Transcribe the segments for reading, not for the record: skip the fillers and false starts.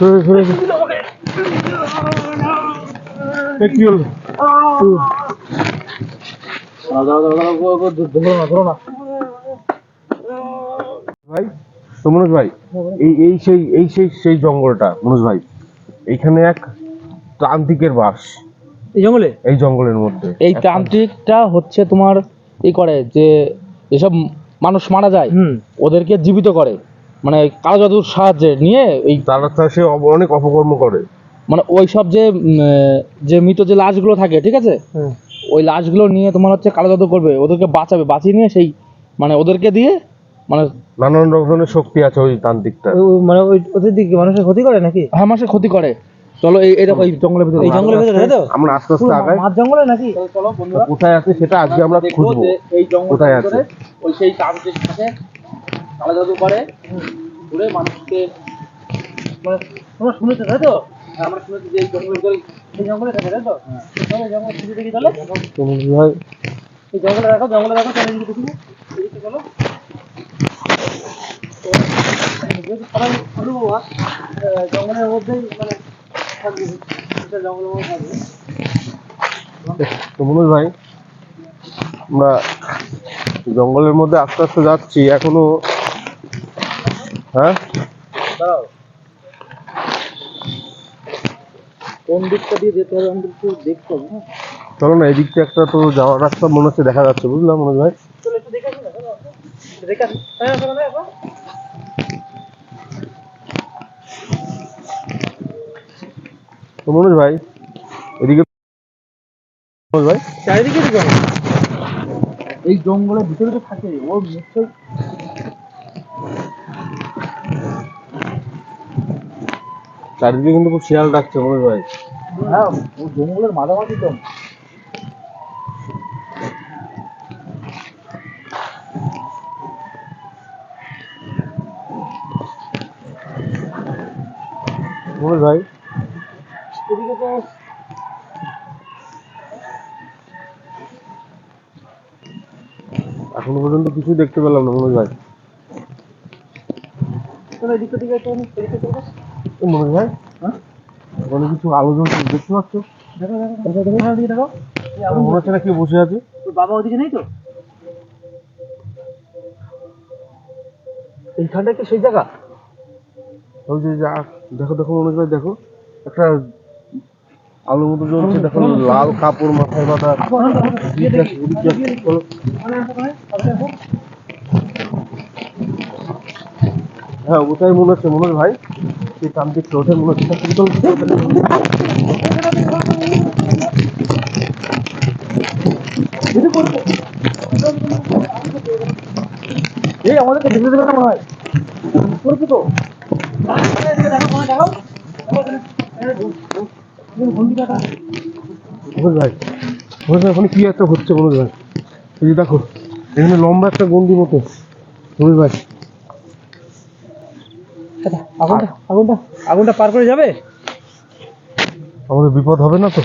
কি হলো? ভাই তো মনোজ ভাই, এই সেই জঙ্গলটা মনোজ ভাই, এইখানে এক তান্ত্রিকের বাস। এই জঙ্গলের মধ্যে এই তান্ত্রিকটা হচ্ছে তোমার করে যে এসব মানুষ মারা যায় ওদেরকে জীবিত করে, মানে কালো জাদুর সাহায্যে নিয়ে এই তারা সে অনেক অপকর্ম করে। মানে ওই সব যে মৃত যে লাশগুলো থাকে, ঠিক আছে, ওই লাশগুলো নিয়ে তোমার হচ্ছে কালো জাদু করবে, ওদেরকে বাঁচিয়ে নিয়ে সেই মানে ওদেরকে দিয়ে মানে নানান রকমের শক্তি আছে ওই তান্ত্রিকটা। মানে ওদের দিকে মানুষের ক্ষতি করে নাকি? হ্যাঁ, মানুষের ক্ষতি করে। চলো এই দেখো এই জঙ্গলের ভিতরে, আমরা আস্তে আস্তে আগাই। মাঝ জঙ্গলে নাকি? চলো বন্ধুরা, কোথায় আছে সেটা আজকে আমরা খুঁজবো। এই জঙ্গলের কোথায় আছে? ভিতরে ওই সেই তান্ত্রিক থাকে, কালো জাদু করে, ঘুরে মানুষকে মানে তোমরা শুনেছো তাই তো? আমরা শুনেছি যে এই জঙ্গলের ভিতরে, এই জঙ্গলে থাকে তাই তো? চলো জঙ্গল খুঁজে দেখি, চলো এই জঙ্গলে রাখো, চলো এদিকে দেখি, এদিকে চলো। যেহেতু সবাই অনুভব জঙ্গলের মধ্যেই মানে থাকবে, জঙ্গলের মধ্যে থাকবে। তো মনোজ ভাই, আমরা জঙ্গলের মধ্যে আস্তে আস্তে যাচ্ছি এখনো। হ্যাঁ, দাঁড়াও, কোন দিকটা দিয়ে যেতে হবে আমি একটু দেখতে হবে। হ্যাঁ, চলো না, এদিকটা একটা তো যাওয়ার রাস্তা মনে হচ্ছে দেখা যাচ্ছে, বুঝলাম মনোজ ভাই। চলো একটু দেখে আসি না, চলো দেখে আসি। হ্যাঁ চলো না এখন। তো মনোজ ভাই, এদিকে মনোজ ভাই চারিদিকে তো জঙ্গল, এই জঙ্গলের ভিতরে তো থাকে ওর নিশ্চয়ই। চারিদিকে কিন্তু খুব শিয়াল ডাকছে মনোজ ভাই। হ্যাঁ, ও জঙ্গলের মাঝামাঝি তো। মনোজ ভাই, এদিকে তো এখনো পর্যন্ত কিছুই দেখতে পেলাম না মনোজ ভাই। চলো এদিকে দিকে একটু এদিকে চলো। মনোজ ভাই, হ্যাঁ, ওখানে কিছু আলো জ্বলছে দেখতে পাচ্ছ? দেখো ওদিকে দেখো, মনে হচ্ছে না কেউ বসে আছে। তোর বাবা ওদিকে নেই তো? এইখানটা কি সেই জায়গা? ওই যে দেখো দেখো মনোজ ভাই, দেখো একটা আলো মতো জ্বলছে, দেখো লাল কাপড় মাথায় বাঁধা। চলো। হ্যাঁ, ওটাই মনে হচ্ছে মনোজ ভাই, সেই তান্ত্রিক ওঠে মনে হচ্ছে। এই আমাদেরকে দেখতে দেবে না মনে হয়, করবো তো। মনোজ ভাই, মনোজ ভাই, ওখানে কি একটা হচ্ছে মনোজ ভাই। এই যে দেখো, এখানে লম্বা একটা গন্ডি মতো মনোজ ভাই। আগুনটা পার করে যাবে? আমাদের বিপদ হবে না তো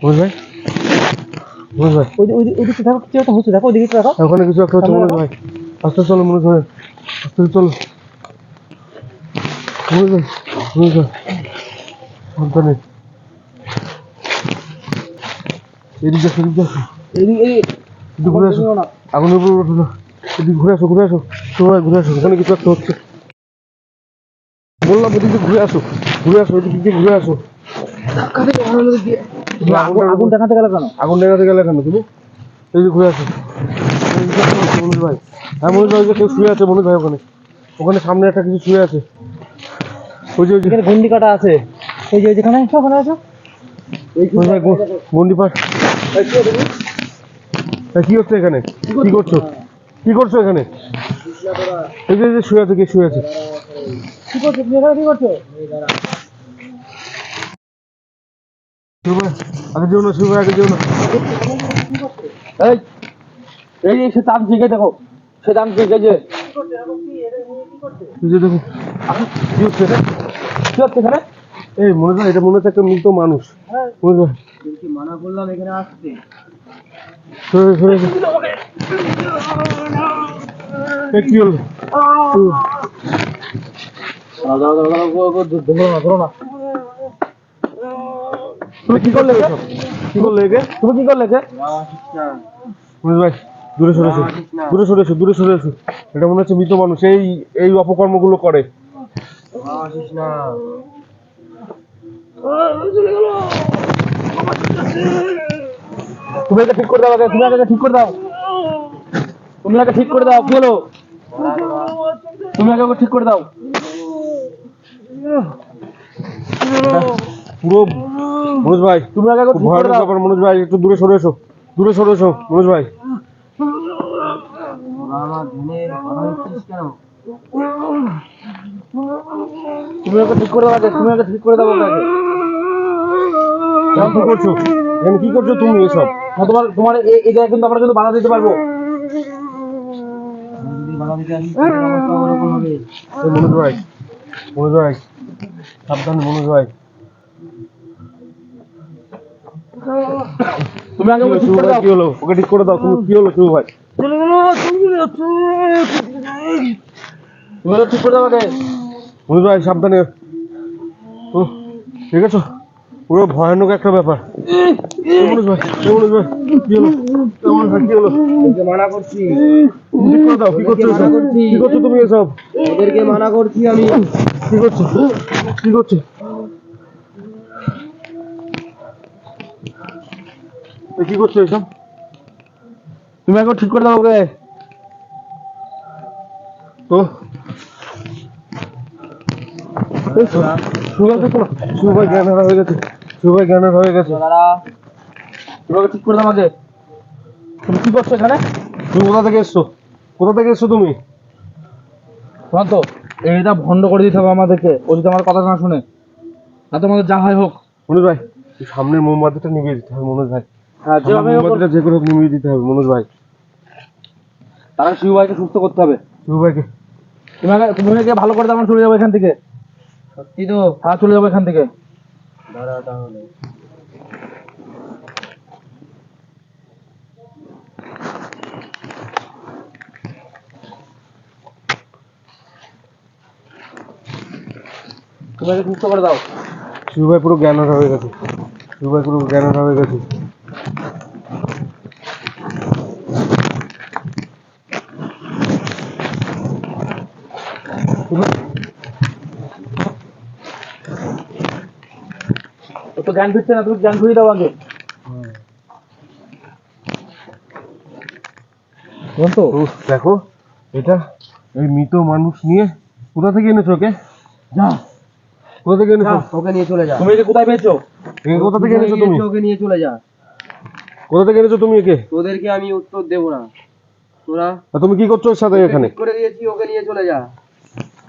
মনোজ ভাই? মনোজ ভাই, ওইদিকে দেখো, কিছু একটা হচ্ছে, দেখো ওইদিকে দেখো। ওখানে কিছু একটা হচ্ছে মনোজ ভাই। আস্তে চলো মনোজ ভাই, আস্তে চলো মনোজ ভাই। মনোজ ভাই, সাবধানে। এদিকে আসো, এদিকে আসো, এদিকে ঘুরে আসো। আগুনের উপর ওঠো না, এদিকে ঘুরে আসো, সবাই ঘুরে আসো। ওখানে কিছু একটা হচ্ছে বললাম, এদিকে ঘুরে আসো, এদিক দিয়ে ঘুরে আসো। আগুন দেখাতে গেলে কেন? আগুন দেখাতে গেলে কেন তুমি? এই যে ঘুরে আসো মনোজ ভাই। হ্যাঁ মনোজ ভাই, কেউ শুয়ে আছে মনোজ ভাই, ওখানে সামনে একটা কিছু শুয়ে আছে। ওই যে এখানে গন্ডি কাটা আছে, ওই যে যেখানে আসো, ওখানে আসো। মনোজ ভাই, গন্ডি পাশ। কি হচ্ছে এখানে? কি করছো এখানে? এই যে শুয়ে আছে, কে শুয়ে আছে? কি করছো তুমি এখানে? কি করছো? আগে যেও না, আগে যেও না। এই সে তান্ত্রিক, দেখো সে তান্ত্রিক, এই যে দেখো কি হচ্ছে এখানে। এই মনে হয় এটা মনে হচ্ছে একটা মৃত মানুষ। মনোজ ভাই, মানা করলাম এখানে আসতে। কি হলো? ধরো না। তুমি কি করলে এসব? কি করলে একে? তুমি কি করলে যে? মনোজ ভাই দূরে সরে এসো, দূরে সরে এসো, দূরে সরে এসো। এটা মনে হচ্ছে মৃত মানুষ, এই এই অপকর্মগুলো করে। তুমি এটা ঠিক করে দাও আগে, তুমি আগে ঠিক করে দাও। তুমি আগে ঠিক করে দাও, কি হলো? তুমি আগে ওকে ঠিক করে দাও। পুরো মনোজ ভাই তুমি আগে ওকে খুব ঠিক করে ভয়ানক দাও। ব্যাপার। মনোজ ভাই একটু দূরে সরে এসো, দূরে সরে এসো মনোজ ভাই। তুমি ওকে ঠিক করে দাও আগে, তুমি আগে ঠিক করে দাও ওকে আগে। কি করছো এখানে? কি করছো তুমি এসব? না, তোমার তোমার এই জায়গায় কিন্তু আমরা কিন্তু বাধা দিতে পারবো। এই মনোজ ভাই, মনোজ ভাই সাবধান মনোজ ভাই। তুমি আগে ওকে ঠিক শিবু করে ভাই দাও। কি হলো? ওকে ঠিক করে দাও। তুমি কি হলো শিবু ভাই? তুমি ওকে ঠিক করে দাও আগে। মনোজ ভাই সাবধানে। ও ঠিক আছে, পুরো ভয়ানক একটা ব্যাপার। এই মনোজ ভাই, এই মনোজ ভাই কি হলো? এই মনোজ ভাই কি হলো? মানা করছি, তুমি ঠিক করে দাও। কি করছো এসব? কি করছো তুমি এসব? ওদেরকে মানা করছি আমি। কি করছো? কি করছো? এই কি করছো এসব? তুমি আগে ঠিক করে দাও ওকে। তো শুভ ভাই জ্ঞান হারা হয়ে গেছে, শুভ ভাই জ্ঞান হারা হয়ে গেছে। তুমি আগে ঠিক করে দাও আগে। তুমি কি করছো এখানে? তুমি কোথা থেকে এসছো? কোথা থেকে এসছো তুমি? শোনো তো, এইটা ভন্ড করে দিতে হবে আমাদেরকে, ও যদি আমার কথা না শুনে। না তো আমাদের যা হয় হোক। মনোজ ভাই এই সামনের মোমবাতিটা নিভিয়ে দিতে হবে মনোজ ভাই। হ্যাঁ, যেভাবে হোক মোমবাতিটা যে করে হোক নিভিয়ে দিতে হবে মনোজ ভাই। তারা শিবু ভাইকে সুস্থ করতে হবে। শুভ ভাইকে তুমি আগে ভালো করে দাও, আমরা চলে যাবো এখান থেকে। সত্যি তো? হ্যাঁ, চলে যাবো এখান থেকে। দাঁড়া তাহলে। তুমি আগে সুস্থ করে দাও। শুভ ভাই পুরো জ্ঞান হারা হয়ে গেছে, শুভ ভাই পুরো জ্ঞান হারা হয়ে গেছে। ও তো জ্ঞান ফিরছে না, তুমি জ্ঞান ফিরিয়ে দাও আগে। তো তো দেখো এটা এই মৃত মানুষ নিয়ে কোথা থেকে এনেছো ওকে? যা, কোথা থেকে এনেছো? ওকে নিয়ে চলে যা। তুমি একে কোথায় পেয়েছো? একে কোথা থেকে এনেছো তুমি? ওকে নিয়ে চলে যা। কোথা থেকে এনেছো তুমি একে? তোদেরকে আমি উত্তর দেবো না। তোরা আর তুমি কি করছো ওর সাথে এখানে? ঠিক করে দিয়েছি, ওকে নিয়ে চলে যা।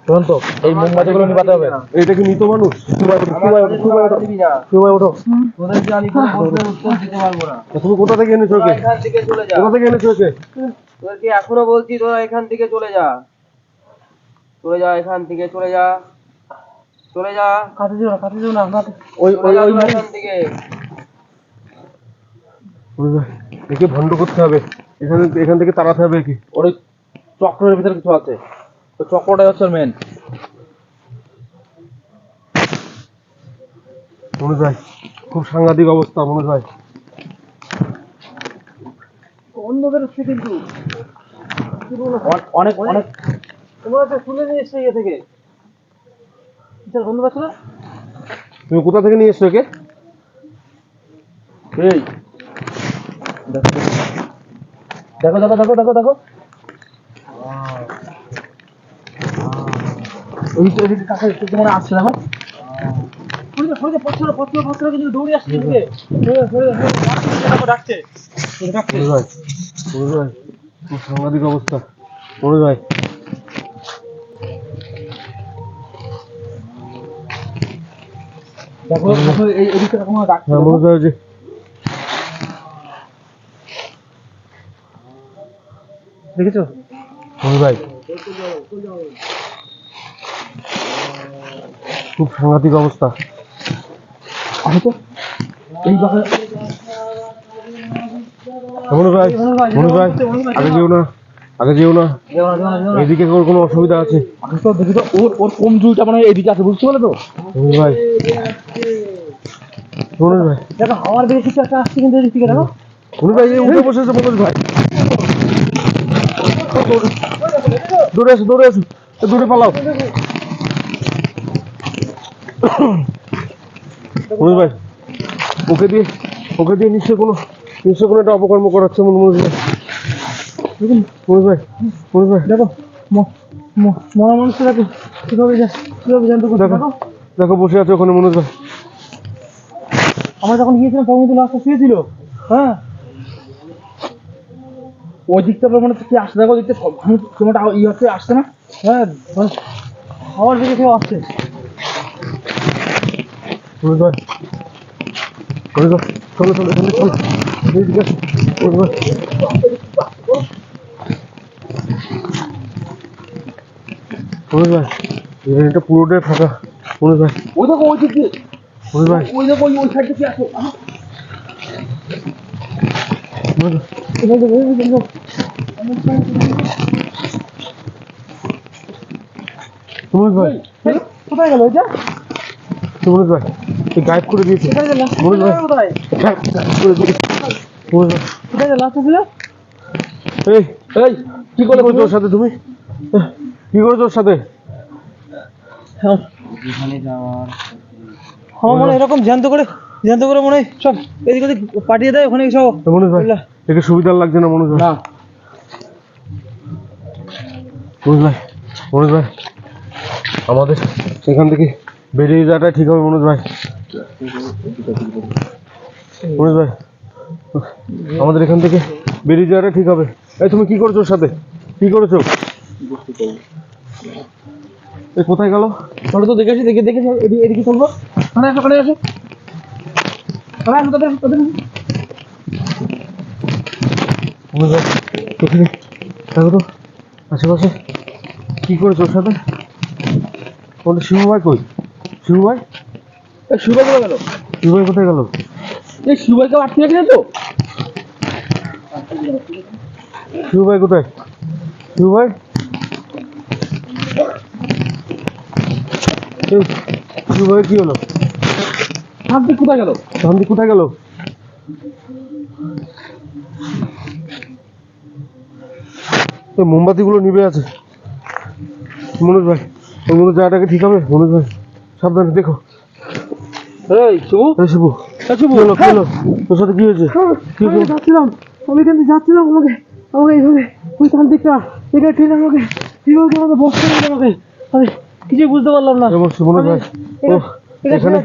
শোন তো, এই মোমবাতিগুলো নিভাতে হবে। এটা কি মৃত মানুষ? শুভ ভাই ওঠো, শুভ ভাই ওঠো, শুভ ভাই ওঠো, দিবি না। শুভ ভাই ওঠো। তোদেরকে আমি কোনো প্রশ্নের উত্তর দিতে পারবো না। আর তুমি কোথা থেকে এনেছো তোরা ওকে? এখান থেকে চলে যা। কোথা থেকে এনেছো ওকে? তোদেরকে এখনো বলছি, তোরা এখান থেকে চলে যা। চলে যা, এখান থেকে চলে যা। চলে যা। কাছে যেও না, কাছে যেও না। ওই চলে ওই যা ওই তোরা এখান থেকে। শুভ ভাই, একে ভণ্ড করতে হবে, এখানে এখান থেকে তাড়াতে হবে একে। ওর ওই চক্রের ভিতরে কিছু আছে, ওই চক্রটাই হচ্ছে মেন। মনোজ ভাই খুব সাংঘাতিক অবস্থা মনোজ ভাই। অন্য বেরোচ্ছে কিন্তু অনেক অনেক তোমরা তো শুনে নিয়ে এসছে ইয়ে থেকে। চল বন্ধু পাচ্ছ না? তুমি কোথা থেকে নিয়ে এসছো একে? এই দেখো দেখো দেখো দেখো দেখো ওই তো এদিকে কাছে একটু মনে আসছে। দেখো পছন্দ কিছু দৌড়ে আসছে এদিকে। ডাকছে ডাকছে। মনোজ ভাই, মনোজ ভাই খুব সাংঘাতিক অবস্থা মনোজ ভাই। দেখো দেখো এই এদিকে কোনো ডাকছে। হ্যাঁ মনোজ ভাই ওই যে দেখেছো? মনোজ ভাই খুব সাংঘাতিক অবস্থা। আমি তো এই বাঘে মনোজ ভাই, মনোজ ভাই আগে যেও না, আগে যেও না, যেও না, যেও না, যেও না। এদিকে ওর কোনো অসুবিধা আছে? আমি তো দেখি তো ওর কম জুলটা মানে এদিকে আছে, বুঝতে পারলে তো? মনোজ ভাই, মনোজ ভাই, দেখো আমার দিকে কিছু একটা আসছে কিন্তু এদিক থেকে দেখো। মনোজ ভাই এই উঠে বসেছে মনোজ ভাই। দৌড়ে আসো, দৌড়ে আসো, দৌড়ে পালাও। মনোজ ভাই, ওকে দিয়ে নিশ্চয় কোনো একটা অপকর্ম করাচ্ছে মনোজ ভাই। মনোজ ভাই, মনোজ ভাই, দেখো মরা মানুষটাকে কিভাবে জানতে করছে দেখো, দেখো। দেখো বসে আছে ওখানে মনোজ ভাই। আমরা যখন গিয়েছিলাম তখন কিন্তু লাশটা শুয়েছিল। হ্যাঁ, ওই দিকটা মানে কি আসছে দেখো, দিকটা সব সময়টা ই হচ্ছে, আসছে না? হ্যাঁ, আমার দিকে কেউ আসছে। মনোজ ভাই, মনোজ ভাই, চলো চলো চলো চলো, এদিকে আসো, মনোজ ভাই। মনোজ ভাই, এটা পুরোটাই ফাঁকা। মনোজ ভাই, ওই দেখো ওই দিক দিয়ে, মনোজ ভাই, ওই দেখো ওই সাইড থেকে আসো। মনোজ ভাই, মনোজ ভাই, কোথায় গেল এটা? মনোজ ভাই, এই গায়েব করে দিয়েছে। কোথায় গেল? মনোজ ভাই, কোথায় গায়েব করে দিয়েছে। মনোজ ভাই, কোথায় গেল লাশটা ছিল? এই এই কি করে তোর সাথে তুমি? কি করে তোর সাথে? আমার মনে হয় এরকম জ্যান্ত করে মনে হয় সব এদিক ওদিক পাঠিয়ে দেয় ওখানে সব। মনোজ ভাই, একে সুবিধা লাগছে না মনোজ ভাই। না, মনোজ ভাই, মনোজ ভাই, আমাদের সেখান থেকে বেরিয়ে যাওয়াটা ঠিক হবে মনোজ ভাই। মনোজ ভাই, আমাদের এখান থেকে বেরিয়ে যাওয়াটা ঠিক হবে। এই তুমি কি করছো ওর সাথে? কি করেছো? এই কোথায় গেল? চলো তো দেখে আসি, দেখে এদিকে চলবো। ওখানে আসো, ওখানে আসো, ওখানে আসো, তাদের মনোজ ভাই, এখানে দেখো তো আশেপাশে কি করেছো ওর সাথে? বলে শিবু ভাই কই? শিবু ভাই, এই সুবাই কোথায় গেল? শিবু ভাই কোথায় গেল? এই সুবাইকে আটকে রেখেছে তো? শিবু ভাই কোথায়? শিবু ভাই, এই শিবু ভাই কি হলো? শান্তি কোথায় গেল? শান্তি কোথায় গেল? এই মোমবাতিগুলো নিভে আছে মনোজ ভাই। ওগুলো জায়গাটাকে ঠিক হবে মনোজ ভাই, সাবধানে দেখো। এই শুভু, এই শিবু, কি হলো কি হলো? তোর সাথে কি হয়েছে? কি আমি হয়েছে? যাচ্ছিলাম, আমি কিন্তু যাচ্ছিলাম আমাকে এইভাবে ওই তান্ত্রিকটা এটা ঠিক আমাকে এইভাবে আমাকে বসতে দিল আমাকে। আমি কিছুই বুঝতে পারলাম না। এ বসছি মনোজ ভাই। ও এখানে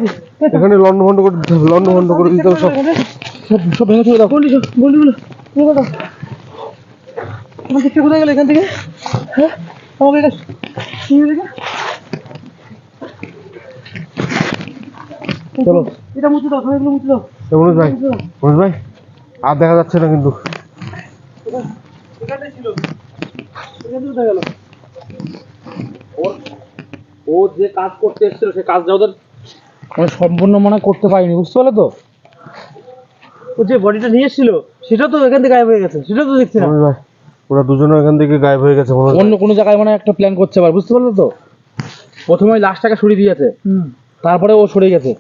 এখানে লন্ড ভন্ড করে দিতে হবে, লন্ড ভন্ড করে দিতে হবে সব। সব ভেঙে চলে দাও। গন্ডিগুলো আমাকে কে কোথায় গেল এখান থেকে? হ্যাঁ, আমাকে এটা নিয়ে দেখে চলো এটা মুছে দাও, সবাইগুলো মুছে দাও। এ মনোজ ভাই, মনোজ ভাই আর দেখা যাচ্ছে না কিন্তু। এখানটাই ছিল, এখান থেকে কোথায় গেল? ও যে কাজ করতে এসেছিল সে কাজটা ওদের মানে সম্পূর্ণ মনে হয় করতে পারিনি, বুঝতে পারলে তো? ও যে বডিটা নিয়ে এসেছিল সেটা তো এখান থেকে গায়েব হয়ে গেছে, সেটা তো দেখছি না। মনোজ ভাই, ওরা দুজনে এখান থেকে গায়েব হয়ে গেছে মনোজ ভাই। অন্য কোনো জায়গায় মানে একটা প্ল্যান করছে আবার, বুঝতে পারলে তো? প্রথমে ওই লাশটাকে সরিয়ে দিয়েছে, তারপরে ও সরে গেছে।